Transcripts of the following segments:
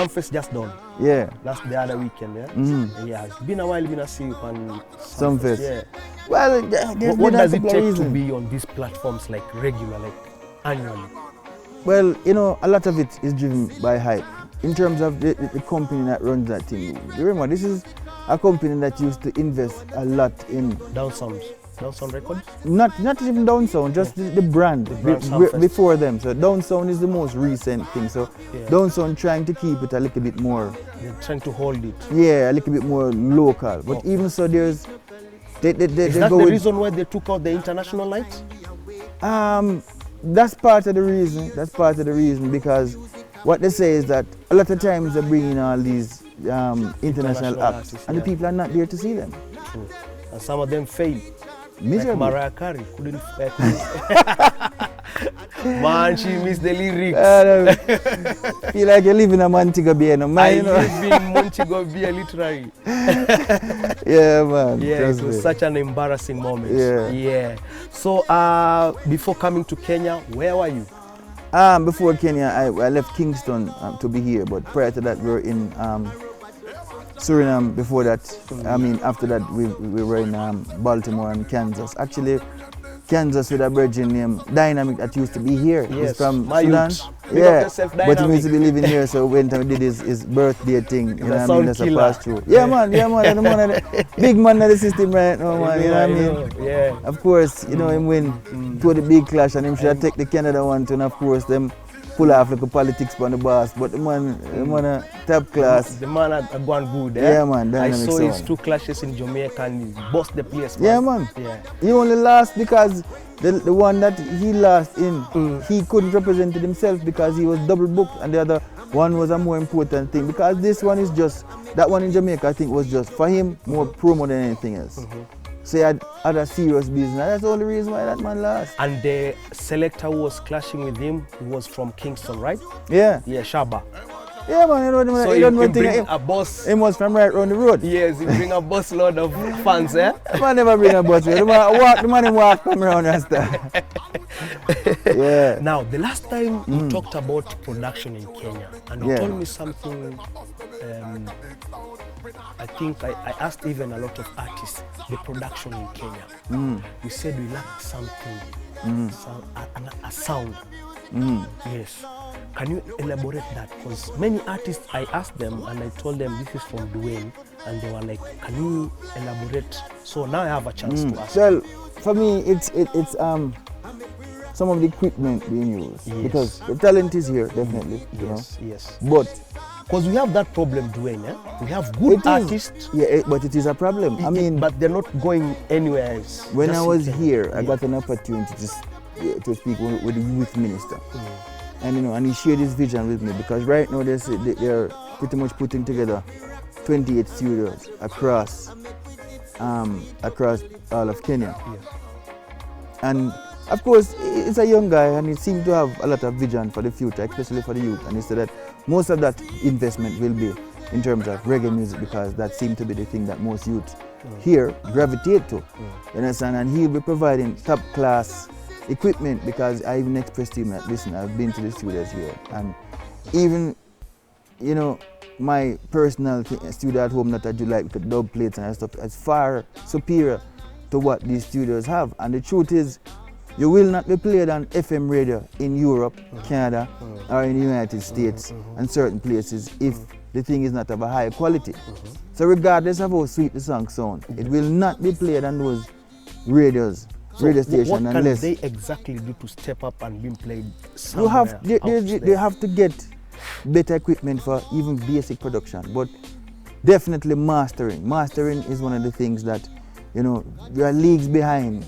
Sumfest just done. Yeah. That's the other weekend, yeah? Yeah, it's been a while been I see you on Sumfest. Yeah. Well, What does it take to be on these platforms like regular, like annually? Well, you know, a lot of it is driven by hype. In terms of the company that runs that thing. Remember, this is a company that used to invest a lot in Downsound Records? Not even Downsound, just the brand, before them. So Downsound is the most recent thing. So Downsound trying to keep it a little bit more. They're trying to hold it. Yeah, a little bit more local. But even so, there's. Is that the reason why they took out the international nights? That's part of the reason. That's part of the reason because what they say is that a lot of times they bring in all these international acts, and the people are not there to see them. True. And some of them fail. Miserably. Like Mariah Carey couldn't. Man, she missed the lyrics. Feel like you live in a Montego Bay, no man. I live in Montego Bay, literally. Yeah, man. Yeah, it was such an embarrassing moment. Yeah. So, before coming to Kenya, where were you? Before Kenya, I left Kingston to be here, but prior to that, we were in Suriname. Before that, after that, we were in Baltimore and Kansas. Actually, Kansas with a virgin named Dynamic that used to be here. Yes, he's from my Sudan. Yeah, but he used to be living here, so we went and we did his birthday thing. You know what I mean? That's a pass through. Yeah, man. Big man of the system right now, man. You know what I mean? Yeah. Of course, you know him win to the big clash, and him should have take the Canada one too. And of course, them pull off like a politics on the boss. But the man a top class. The man had gone good. Yeah, man. I saw his 2 clashes in Jamaica and he bossed the place. Man. Yeah, man. Yeah. He only lost because the one that he lost in, he couldn't represent it himself because he was double booked, and the other one was a more important thing. Because this one is just, that one in Jamaica I think was just for him more promo than anything else. So he had other serious business. That's the only reason why that man lost. And the selector who was clashing with him was from Kingston, right? Yeah. Yeah, Shaba. Yeah, man. So he bring a bus. He was from right around the road. Yes, he bring a bus load of fans, eh? The man never bring a bus. The man walk come around and stuff. Yeah. Now, the last time you talked about production in Kenya, and you told me something. I think I asked even a lot of artists the production in Kenya. You said we lack something, a sound. Yes. Can you elaborate that? Because many artists, I asked them and I told them this is from Duane, and they were like, "Can you elaborate?" So now I have a chance to ask. Well, for me, it's some of the equipment being used because the talent is here, definitely. Yes. But because we have that problem, Duane. We have good artists. Yeah, but it is a problem. But they're not going anywhere else. When I was here, I got an opportunity to speak with the youth minister, and he shared his vision with me because right now they're pretty much putting together 28 studios across all of Kenya. And of course, it's a young guy and he seemed to have a lot of vision for the future, especially for the youth. And he said that most of that investment will be in terms of reggae music because that seemed to be the thing that most youth here gravitate to. You understand? And he'll be providing top class equipment because I even expressed to him that, listen, I've been to the studios here. And even, my personal studio at home that I do like with the dub plates and stuff is far superior to what these studios have. And the truth is, you will not be played on FM radio in Europe, Canada, or in the United States and certain places if the thing is not of a high quality. So regardless of how sweet the song sounds, it will not be played on those radio stations what unless... can they exactly do to step up and be played somewhere they have to get better equipment for even basic production, but definitely mastering. Mastering is one of the things that, we are leagues behind.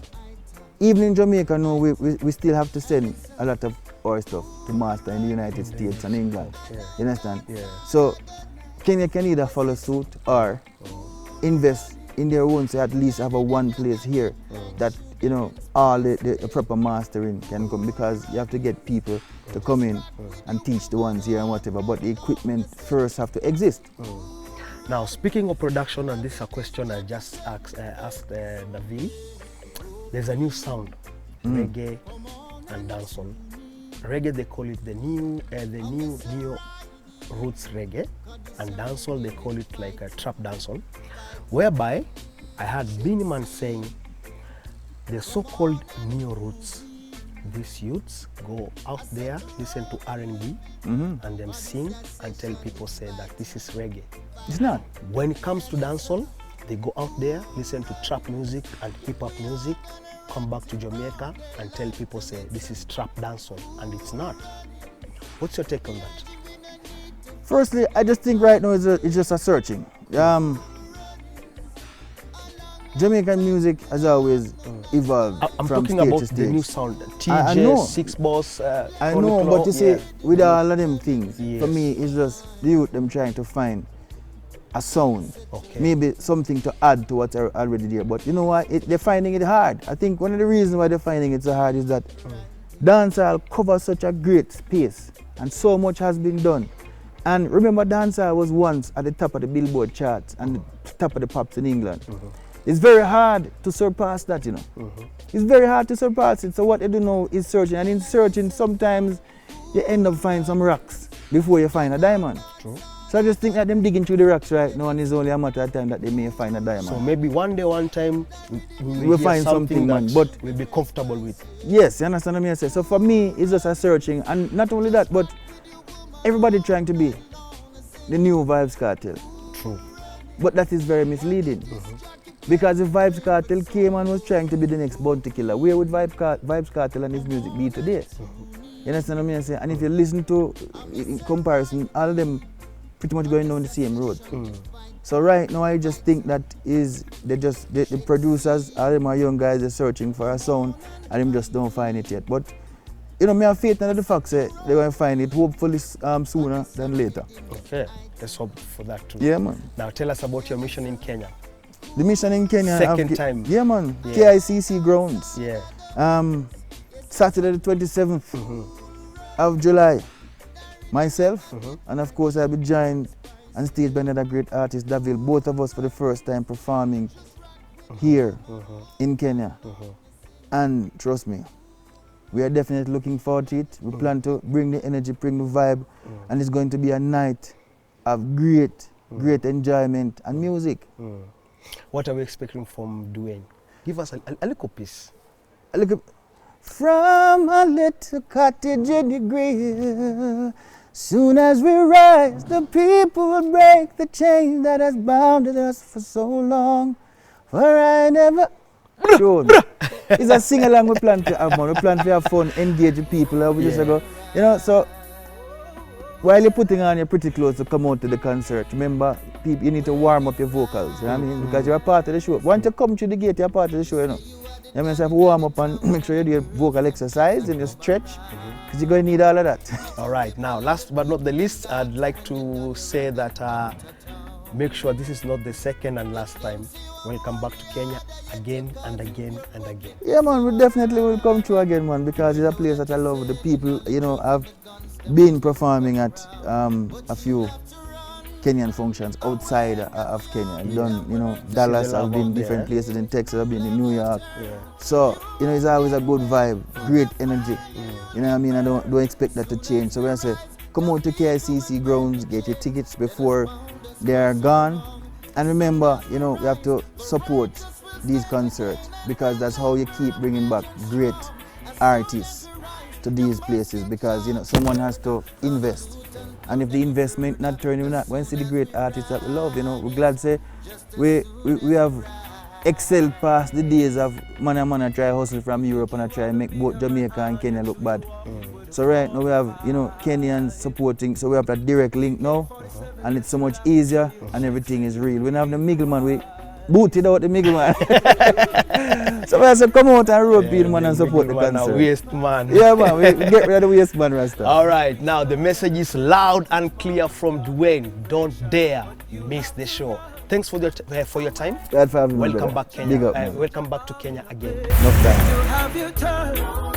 Even in Jamaica, no, we still have to send a lot of our stuff to master in the United States and England. You understand? So Kenya can either follow suit or invest in their own, so at least have a one place here that all the proper mastering can come, because you have to get people to come in and teach the ones here and whatever, but the equipment first have to exist. Now, speaking of production, and this is a question I just asked David, there's a new sound, reggae and dancehall. Reggae, they call it the new neo roots reggae, and dancehall they call it like a trap dancehall, whereby I had Biniman saying the so-called neo roots, these youths go out there, listen to R&B, and them sing and tell people say that this is reggae. It's not. When it comes to dancehall, they go out there, listen to trap music and hip-hop music, come back to Jamaica and tell people say this is trap dancehall, and it's not. What's your take on that? Firstly, I just think right now it's just a searching. Jamaican music has always evolved I'm from talking stage about to stage. the new sound, I TJ, know. Six Boss, I know, but you see, with all of them things, Yes. for me, it's just the youth them trying to find a sound, Okay. maybe something to add to what's already there. But you know what? They're finding it hard. I think one of the reasons why they're finding it so hard is that dancehall covers such a great space, and so much has been done. And remember, dancehall was once at the top of the Billboard charts and the top of the pops in England. It's very hard to surpass that, you know. It's very hard to surpass it. So what you do now is searching, and in searching, sometimes you end up finding some rocks before you find a diamond. True. So I just think that them digging through the rocks right now, and it's only a matter of time that they may find a diamond. So maybe one day, one time, We'll hear find something, man, that but- we'll be comfortable with. Yes, you understand what I say? So for me, it's just a searching, and not only that, but everybody trying to be the new Vybz Cartel. True. But that is very misleading. Because if Vybz Cartel came and was trying to be the next Bounty Killer, where would Vybz Cartel and his music be today? You understand what I say? And if you listen to, in comparison, all of them pretty much going down the same road. So right now I just think that the producers, all them are young guys, they're searching for a sound and them just don't find it yet. But you know, me have faith in the fact that they're going to find it hopefully sooner than later. Okay, let's hope for that too. Yeah, man. Now tell us about your mission in Kenya. The mission in Kenya. Second time. Yeah, man. Yeah. KICC grounds. Yeah. Saturday the 27th of July. Myself, and of course I'll be joined on stage by another great artist, Davil. Both of us for the first time performing here in Kenya. And trust me, we are definitely looking forward to it. We plan to bring the energy, bring the vibe, and it's going to be a night of great enjoyment and music. What are we expecting from Duane? Give us a little piece. From a little cottage in the grill, soon as we rise, the people will break the chain that has bounded us for so long. For I never... It's a sing-along we plan to have, man. We plan to have fun, engage the people. We just go, you know, so while you're putting on your pretty clothes to come out to the concert, remember, people, you need to warm up your vocals, you know what I mean? Because you're a part of the show. Once you come through the gate, you're a part of the show, you know. You know, so you have to warm up and make sure you do your vocal exercise and you stretch, because you're going to need all of that. All right, now, last but not the least, I'd like to say that make sure this is not the second and last time. Welcome back to Kenya again and again and again. Yeah, man, we definitely will come through again, man, because it's a place that I love. The people, you know, I've been performing at a few Kenyan functions outside of Kenya. I've done, you know, Dallas, I've been different places in Texas, I've been in New York. So, you know, it's always a good vibe, great energy. You know what I mean? I don't expect that to change. So when I say, come out to KICC grounds, get your tickets before they're gone. And remember, you know, you have to support these concerts, because that's how you keep bringing back great artists to these places, because, you know, someone has to invest. And if the investment not turning, we're not going to see the great artists that we love. You know, we're glad to say we have excelled past the days of man try hustle from Europe and I try make both Jamaica and Kenya look bad. So right now we have, you know, Kenyans supporting, so we have that direct link now, and it's so much easier and everything is real. We don't have the middleman, we booted out the middleman. So we have to come out and rope in, man, and support the concert. Waste man. Yeah, man, we get rid of the waste man, Rasta. All right, now the message is loud and clear from Duane. Don't dare miss the show. Thanks for your time. Glad for having me, Welcome brother. back, Kenya. Big up, man. Welcome back to Kenya again. Enough time.